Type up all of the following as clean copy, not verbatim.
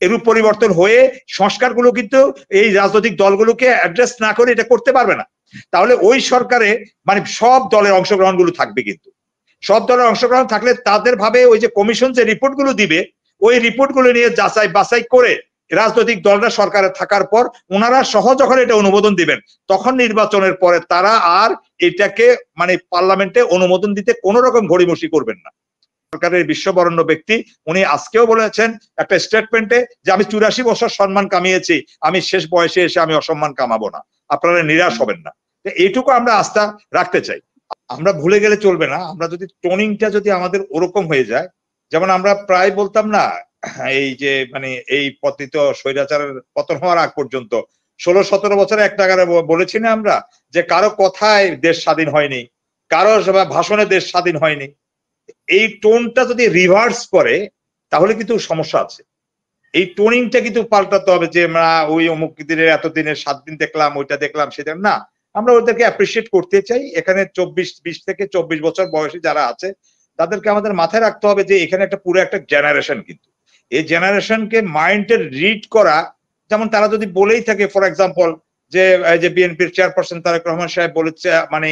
এরূপ পরিবর্তন হয়ে সংস্কারগুলো কিন্তু এই রাজনৈতিক দলগুলোকে অ্যাড্রেস না করে এটা করতে পারবে না। তাহলে ওই সরকারে মানে সব দলের অংশগ্রহণগুলো থাকবে, কিন্তু সব দলের অংশগ্রহণ থাকলে তাদের ভাবে ওই যে কমিশন যে রিপোর্টগুলো দিবে ওই রিপোর্টগুলো নিয়ে যাচাই বাছাই করে রাজনৈতিক দলরা সরকারে থাকার পর ওনারা সহ যখন এটা অনুমোদন দিবেন তখন নির্বাচনের পরে তারা আর এটাকে মানে পার্লামেন্টে অনুমোদন দিতে কোনো রকম ঘড়িমসি করবেন না। সরকারের বিশ্ববরণ্য ব্যক্তি উনি আজকেও বলেছেন একটা স্টেটমেন্টে যে আমি 84 বছর সম্মান কামিয়েছি, আমি শেষ বয়সে এসে আমি অসম্মান কামাবো না, আপনারা নিরাশ হবেন না। এইটুকু আমরা আস্থা রাখতে চাই। আমরা ভুলে গেলে চলবে না, আমরা যদি টোনিংটা যদি আমাদের ওরকম হয়ে যায়, যেমন আমরা প্রায় বলতাম না এই যে মানে এই পতিত স্বৈরাচারের পতন হওয়ার আগ পর্যন্ত 16-17 বছরে একটা বলেছি না আমরা যে কারো কথায় দেশ স্বাধীন হয়নি, কারো ভাষণে দেশ স্বাধীন হয়নি। এই টোনটা যদি রিভার্স করে তাহলে কিন্তু সমস্যা আছে। এই টোনিংটা কিন্তু পাল্টাতে হবে যে আমরা ওই অমুক দিনের এতদিনের 7 দিন দেখলাম, ওইটা দেখলাম, সেটা না। আমরা ওদেরকে অ্যাপ্রিসিয়েট করতে চাই। এখানে 20 থেকে 24 বছর বয়সী যারা আছে তাদেরকে আমাদের মাথায় রাখতে হবে যে এখানে একটা পুরো একটা জেনারেশন, কিন্তু এই জেনারেশনকে মাইন্ডের রিড করা, যেমন তারা যদি বলেই থাকে ফর এক্সাম্পল যে বিএনপির চেয়ারপারসন তারেক রহমান সাহেব বলেছে মানে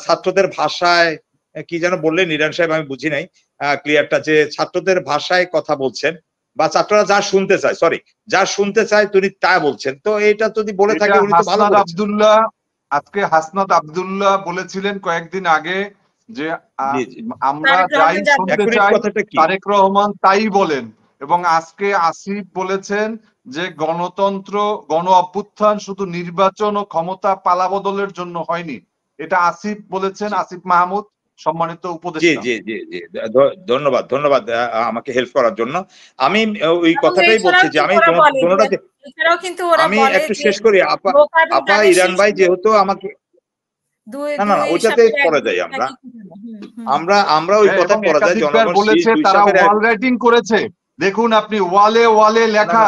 ছাত্রদের ভাষায় কি যেন বললেন ইরান সাহেব, আমি বুঝি নাই ক্লিয়ারটা, যে ছাত্রদের ভাষায় কথা বলছেন বা ছাত্ররা যা শুনতে চায়, সরি যা শুনতে চায় তিনি তা বলছেন। তো এটা যদি বলে থাকে উনি তো ভালো বলেছেন। আব্দুল্লাহ আজকে হাসনাত আব্দুল্লাহ বলেছিলেন কয়েকদিন আগে যে আমরা যাই শুনতে চাই তারেক রহমান তাই বলেন, এবং আজকে আসিফ বলেছেন যে গণতন্ত্র গণ অভ্যুত্থান শুধু নির্বাচন ও ক্ষমতা পালাবদলের জন্য হয়নি। এটা আসিফ বলেছেন, আসিফ মাহমুদ, সম্মানিত উপদেষ্টা। জি জি জি জি, ধন্যবাদ ধন্যবাদ আমাকে হেল্প করার জন্য। আমি ওই কথাটাই বলছি যে আমি আমি একটু শেষ করি। আপা ইরান ভাই যেহেতু আমাকে না না ওইটাতে পড়ে যাই আমরা ওই কথা পড়ে যাই। জনগণ বলেছে তারা ওয়াল রাইটিং করেছে, দেখুন আপনি ওয়ালে ওয়ালে লেখা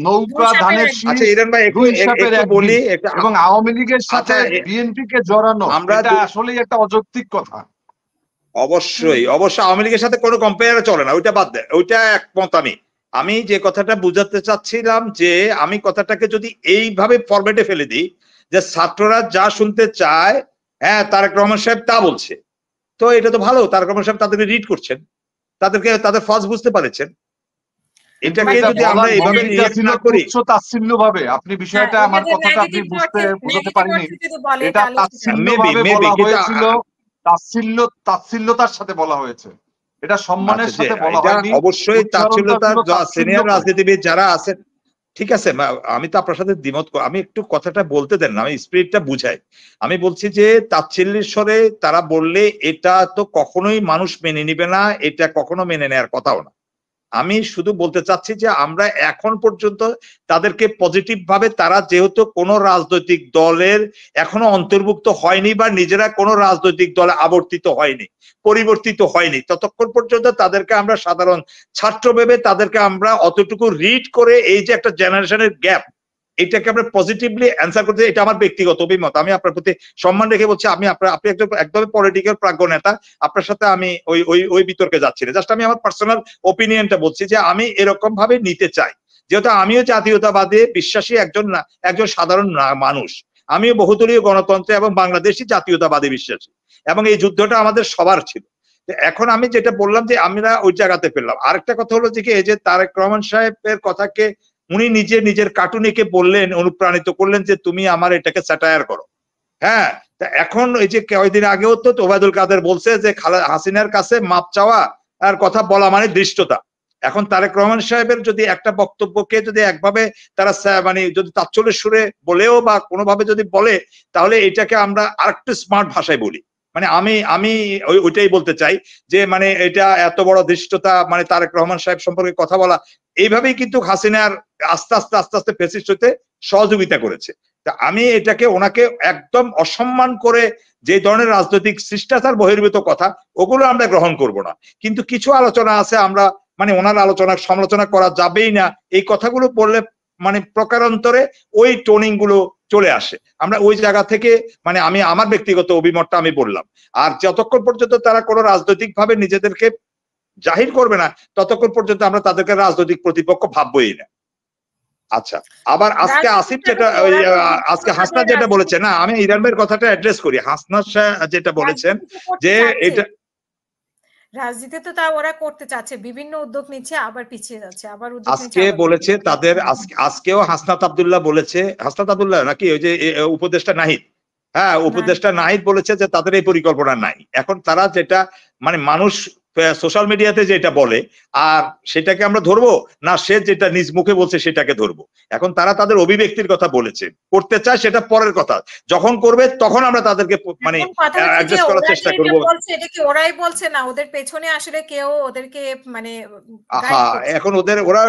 নৌকা ধানের শীষ, ইরান ভাই দুই সাপের এক বলি, এবং আওয়ামী লীগের সাথে বিএনপি কে জড়ানো, এটা আসলেই একটা অযৌক্তিক কথা। অবশ্যই অবশ্যই আওয়ামী লীগের সাথে কোনো কম্পেয়ার চলে না, ওইটা বাদ দেয়, ওইটা একমত। আমি যে কথাটা বুঝাতে চাচ্ছিলাম যে আমি কথাটাকে যদি এইভাবে ফরম্যাটে ফেলে দিই যে ছাত্ররা যা শুনতে চায়, হ্যাঁ তারেক রহমান সাহেব তা বলছে, তো এটা তো ভালো, তারেক রহমান সাহেব তাদেরকে রিড করছেন, তাদেরকে তাদের ফাজ বুঝতে পারেছেন। এটাকে যদি আমরা এইভাবে রিঅ্যাক্ট না করি তাচ্ছিল্য ভাবে, আপনি বিষয়টা আমার কথাটা আপনি বুঝতে পারেননি, এটা তাচ্ছিল্য ভাবে বলা হয়েছিল, তাচ্ছিল্যতার সাথে বলা হয়েছে, এটা সম্মানের সাথে বলা হয়নি। অবশ্যই তাচ্ছিল্যতার সিনিয়র রাজনীতিবিদ যারা আছেন, ঠিক আছে আমি তো আপনার সাথে দ্বিমত, আমি একটু কথাটা বলতে দেন না, আমি স্পিরিটটা বুঝাই। আমি বলছি যে তাচ্ছিল্যের স্বরে তারা বললে এটা তো কখনোই মানুষ মেনে নিবে না, এটা কখনো মেনে নেওয়ার কথাও না। আমি শুধু বলতে চাচ্ছি যে আমরা এখন পর্যন্ত তাদেরকে পজিটিভ ভাবে, তারা যেহেতু কোনো রাজনৈতিক দলের এখনো অন্তর্ভুক্ত হয়নি বা নিজেরা কোনো রাজনৈতিক দলে আবর্তিত হয়নি, পরিবর্তিত হয়নি, ততক্ষণ পর্যন্ত তাদেরকে আমরা সাধারণ ছাত্র ভেবে তাদেরকে আমরা অতটুকু রিড করে এই যে একটা জেনারেশনের গ্যাপ, এটাকে আমরা পজিটিভলি অ্যান্সার করতে, এটা আমার ব্যক্তিগত অভিমত। আমি আপনার প্রতি সম্মান রেখে বলছি, আপনি একদম পলিটিক্যাল প্রাজ্ঞ নেতা, আপনার সাথে আমি ওই বিতর্কে যাচ্ছি না, জাস্ট আমি আমার পার্সোনাল ওপিনিয়নটা বলছি যে আমি এরকম ভাবে নিতে চাই, যেহেতু আমিও জাতীয়তাবাদে বিশ্বাসী একজন সাধারণ মানুষ, আমিও বহুদলীয় গণতন্ত্রে এবং বাংলাদেশি জাতীয়তাবাদে বিশ্বাসী, এবং এই যুদ্ধটা আমাদের সবার ছিল। এখন আমি যেটা বললাম যে আমরা ওই জায়গাতে পেলাম। আরেকটা কথা হলো যে কি, এই যে তারেক রহমান সাহেবের কথাকে উনি নিজের কার্টুনিকে বললেন, অনুপ্রাণিত করলেন যে তুমি আমার এটাকে স্যাটায়ার করো। হ্যাঁ, এখন এই যে কয়েকদিন আগেও তো ওবায়দুল কাদের বলছে যে হাসিনার কাছে মাপ চাওয়া আর কথা বলা মানে ধৃষ্টতা। এখন তারেক রহমান সাহেবের যদি একটা বক্তব্যকে যদি একভাবে তারা মানে যদি তাচ্ছল্যের সুরে বলেও বা কোনোভাবে যদি বলে, তাহলে এটাকে আমরা আরেকটু স্মার্ট ভাষায় বলি। মানে আমি ওইটাই বলতে চাই যে মানে এটা এত বড় ধৃষ্টতা, মানে তারেক রহমান সাহেব সম্পর্কে কথা বলা, এইভাবেই কিন্তু হাসিনার আস্তে আস্তে ফেসিস্ট হতে সহযোগিতা করেছে। তা আমি এটাকে ওনাকে একদম অসম্মান করে যে ধরনের রাজনৈতিক শিষ্টাচার বহির্ভূত কথা, ওগুলো আমরা গ্রহণ করব না। কিন্তু কিছু আলোচনা আছে আমরা মানে ওনার আলোচনা সমালোচনা করা যাবেই না, এই কথাগুলো বললে মানে প্রকারান্তরে ওই টোনিং গুলো চলে আসে। আমরা ওই জায়গা থেকে মানে আমি আমার ব্যক্তিগত অভিমতটা আমি বললাম। আর যতক্ষণ পর্যন্ত তারা কোনো রাজনৈতিক ভাবে নিজেদেরকে জাহির করবে না ততক্ষণ পর্যন্ত আমরা তাদেরকে রাজনৈতিক প্রতিপক্ষ ভাববোই না। আচ্ছা, আবার আজকে আসিফ যেটা আজকে হাসনাত যেটা বলেছে, না আমি ইরান ভাইয়ের কথাটা অ্যাড্রেস করি। হাসনাত যেটা বলেছেন যে এটা রাজনীতি তো তা ওরা করতে চাচ্ছে, বিভিন্ন উদ্যোগ নিচ্ছে, আবার পিছিয়ে যাচ্ছে, আবার আজকে বলেছে তাদের আজকেও হাসনাত আব্দুল্লাহ বলেছে, হাসনাত আব্দুল্লাহ নাকি ওই যে উপদেষ্টা নাহিদ, হ্যাঁ উপদেষ্টা নাহিদ বলেছে যে তাদের এই পরিকল্পনা নাই। এখন তারা যেটা মানে মানুষ সোশ্যাল মিডিয়াতে যেটা বলে আর সেটাকে আমরা ধরবো না, সে যেটা নিজ মুখে বলছে সেটাকে ধরবো। এখন তারা তাদের অভিব্যক্তির কথা বলেছে, করতে চায় সেটা পরের কথা, যখন করবে তখন আমরা তাদেরকে মানে অ্যাডজাস্ট করার চেষ্টা করবো। এটা কি ওরাই বলছে না, ওদের পেছনে আসলে কেউ ওদেরকে মানে এখন ওরা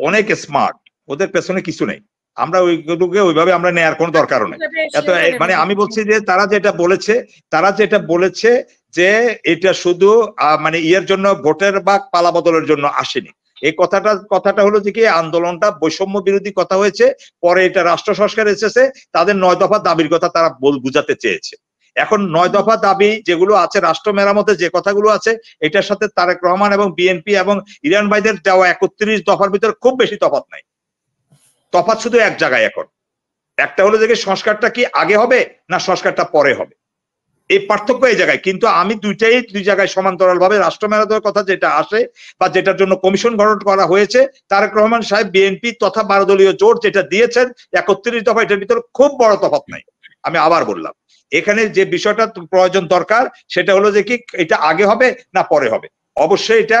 অনেক স্মার্ট, ওদের পেছনে কিছু নেই, আমরা ওইগুলোকে ওইভাবে আমরা নেয়ার কোনো দরকারও নেই। এত মানে আমি বলছি যে তারা যেটা বলেছে যে এটা শুধু মানে ইয়ের জন্য, ভোটের বা পালা বদলের জন্য আসেনি। এই কথাটা হলো যে কি আন্দোলনটা বৈষম্য বিরোধী কথা হয়েছে, পরে এটা রাষ্ট্র সংস্কার এসেছে, তাদের 9 দফা দাবির কথা তারা বুঝাতে চেয়েছে। এখন 9 দফা দাবি যেগুলো আছে, রাষ্ট্র মেরামতে যে কথাগুলো আছে, এটার সাথে তারেক রহমান এবং বিএনপি এবং ইরান ভাইদের দেওয়া 31 দফার ভিতরে খুব বেশি তফাৎ নাই। তফাৎ শুধু এক জায়গায়, এখন একটা হলো যে সংস্কারটা কি আগে হবে না সংস্কারটা পরে হবে, এই পার্থক্য এই জায়গায়। কিন্তু আমি দুই জায়গায় সমান্তরাল ভাবে রাষ্ট্র মেরামতের কথা যেটা আসে বা যেটার জন্য কমিশন গঠন করা হয়েছে, তারেক রহমান সাহেব বিএনপি তথা 12 দলীয় জোট যেটা দিয়েছেন 31 দফা, এটার ভিতরে খুব বড় তফাৎ নাই। আমি আবার বললাম, এখানে যে বিষয়টা প্রয়োজন দরকার সেটা হলো যে কি এটা আগে হবে না পরে হবে। অবশ্যই এটা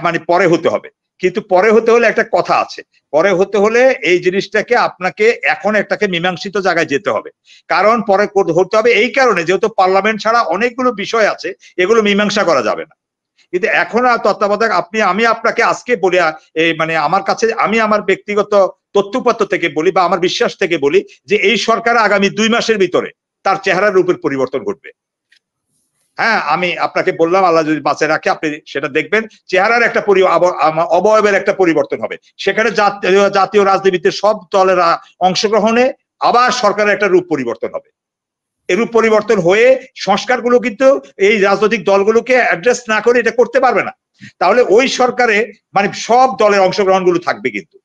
মানে পরে হতে হবে, কিন্তু পরে হতে হলে একটা কথা আছে, পরে হতে হলে এই জিনিসটাকে আপনাকে এখন একটাকে মীমাংসিত জায়গায় যেতে হবে। কারণ পরে হতে হবে এই কারণে, যেহেতু পার্লামেন্ট ছাড়া অনেকগুলো বিষয় আছে, এগুলো মীমাংসা করা যাবে না। কিন্তু এখন আর তত্ত্বাবধায়ক আমি আপনাকে আজকে বলি, মানে আমার কাছে আমি আমার ব্যক্তিগত তথ্যপত্র থেকে বলি বা আমার বিশ্বাস থেকে বলি যে এই সরকার আগামী 2 মাসের ভিতরে তার চেহারার রূপের পরিবর্তন ঘটবে। হ্যাঁ, আমি আপনাকে বললাম, আল্লাহ যদি বাঁচে রাখে আপনি সেটা দেখবেন, চেহারার একটা অবয়বের একটা পরিবর্তন হবে। সেখানে জাতীয় রাজনীতিতে সব দলের অংশগ্রহণে আবার সরকারের একটা রূপ পরিবর্তন হবে। এই রূপ পরিবর্তন হয়ে সংস্কারগুলো কিন্তু এই রাজনৈতিক দলগুলোকে অ্যাড্রেস না করে এটা করতে পারবে না। তাহলে ওই সরকারে মানে সব দলের অংশগ্রহণ গুলো থাকবে, কিন্তু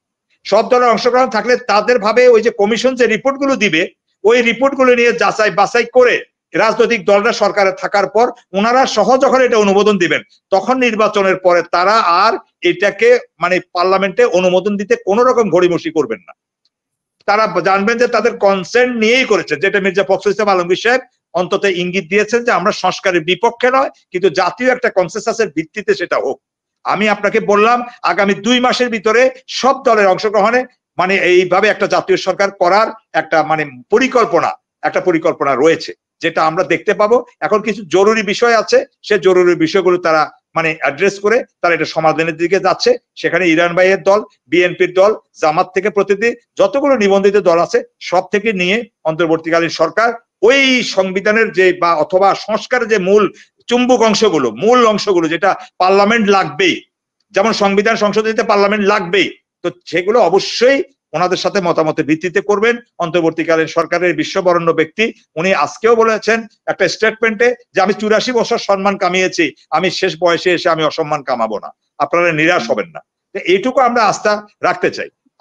সব দলের অংশগ্রহণ থাকলে তাদের ভাবে ওই যে কমিশন যে রিপোর্ট গুলো দিবে, ওই রিপোর্ট গুলো নিয়ে যাচাই বাছাই করে রাজনৈতিক দলরা সরকারে থাকার পর ওনারা সহ যখন এটা অনুমোদন দিবেন, তখন নির্বাচনের পরে তারা আর এটাকে মানে পার্লামেন্টে অনুমোদন দিতে কোন রকম ঘড়িমসি করবেন না। তারা জানবেন যে তাদের কনসেন্ট নিয়েই করেছেন, যেটা মির্জা ফখরুল ইসলাম আলমগীর সাহেব অন্তত ইঙ্গিত দিয়েছেন যে আমরা সংস্কারের বিপক্ষে নয়, কিন্তু জাতীয় একটা কনসেনসাসের ভিত্তিতে সেটা হোক। আমি আপনাকে বললাম আগামী 2 মাসের ভিতরে সব দলের অংশগ্রহণে মানে এইভাবে একটা জাতীয় সরকার করার একটা মানে পরিকল্পনা রয়েছে, যেটা আমরা দেখতে পাবো। এখন কিছু জরুরি বিষয় আছে, সে জরুরি বিষয়গুলো তারা মানে অ্যাড্রেস করে তারা এটা সমাধানের দিকে যাচ্ছে। সেখানে ইরান ভাইয়ের দল, বিএনপির দল, জামাত থেকে প্রতিনিধি, যতগুলো নিবন্ধিত দল আছে সব থেকে নিয়ে অন্তর্বর্তীকালীন সরকার ওই সংবিধানের যে বা অথবা সংস্কারের যে মূল চুম্বক অংশগুলো, মূল অংশগুলো যেটা পার্লামেন্ট লাগবেই, যেমন সংবিধান সংশোধন দিতে পার্লামেন্ট লাগবেই, তো সেগুলো অবশ্যই ওনাদের সাথে মতামতের ভিত্তিতে করবেন। অন্তর্বর্তীকালীন সরকারের বিশ্ববরেণ্য ব্যক্তি উনি আজকেও বলেছেন একটা স্টেটমেন্টে যে আমি 84 বছর সম্মান কামিয়েছি, আমি শেষ বয়সে এসে আমি অসম্মান কামাবো না, আপনারা নিরাশ হবেন না। এইটুকু আমরা আস্থা রাখতে চাই।